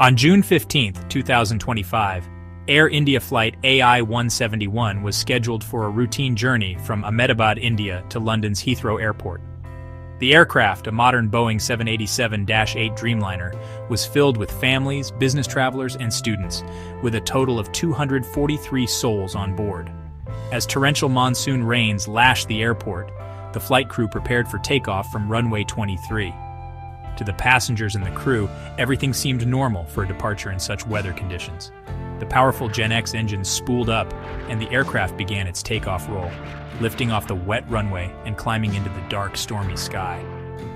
On June 15, 2025, Air India flight AI-171 was scheduled for a routine journey from Ahmedabad, India to London's Heathrow Airport. The aircraft, a modern Boeing 787-8 Dreamliner, was filled with families, business travelers, and students, with a total of 243 souls on board. As torrential monsoon rains lashed the airport, the flight crew prepared for takeoff from runway 23. To the passengers and the crew, everything seemed normal for a departure in such weather conditions. The powerful Gen X engine spooled up, and the aircraft began its takeoff roll, lifting off the wet runway and climbing into the dark, stormy sky.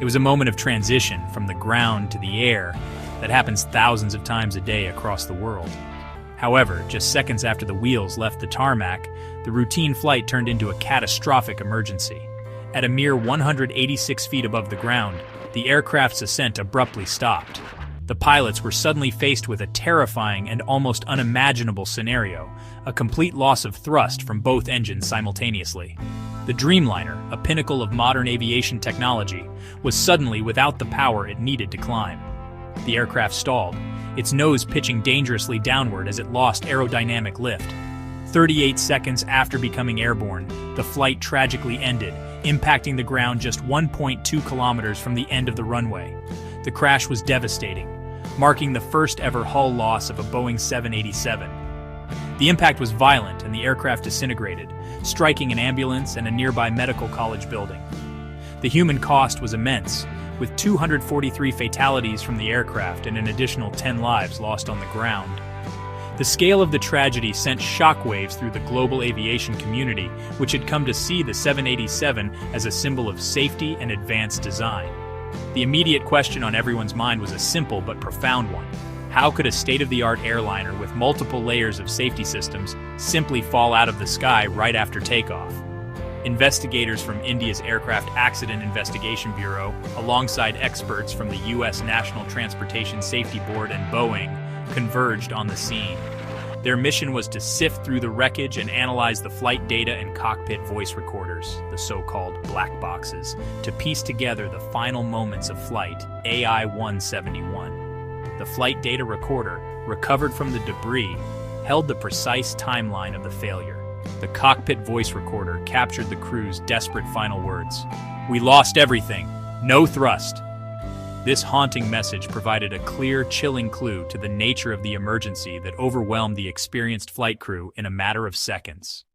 It was a moment of transition from the ground to the air that happens thousands of times a day across the world. However, just seconds after the wheels left the tarmac, the routine flight turned into a catastrophic emergency. At a mere 186 feet above the ground, the aircraft's ascent abruptly stopped. The pilots were suddenly faced with a terrifying and almost unimaginable scenario, a complete loss of thrust from both engines simultaneously. The Dreamliner, a pinnacle of modern aviation technology, was suddenly without the power it needed to climb. The aircraft stalled, its nose pitching dangerously downward as it lost aerodynamic lift. 38 seconds after becoming airborne, the flight tragically ended, impacting the ground just 1.2 kilometers from the end of the runway. The crash was devastating, marking the first ever hull loss of a Boeing 787. The impact was violent and the aircraft disintegrated, striking an ambulance and a nearby medical college building. The human cost was immense, with 243 fatalities from the aircraft and an additional 10 lives lost on the ground. The scale of the tragedy sent shockwaves through the global aviation community, which had come to see the 787 as a symbol of safety and advanced design. The immediate question on everyone's mind was a simple but profound one. How could a state-of-the-art airliner with multiple layers of safety systems simply fall out of the sky right after takeoff? Investigators from India's Aircraft Accident Investigation Bureau, alongside experts from the U.S. National Transportation Safety Board and Boeing, converged on the scene. Their mission was to sift through the wreckage and analyze the flight data and cockpit voice recorders, the so-called black boxes, to piece together the final moments of flight AI-171. The flight data recorder, recovered from the debris, held the precise timeline of the failure. The cockpit voice recorder captured the crew's desperate final words. "We lost everything. No thrust." This haunting message provided a clear, chilling clue to the nature of the emergency that overwhelmed the experienced flight crew in a matter of seconds.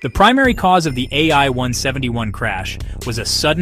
The primary cause of the AI-171 crash was a sudden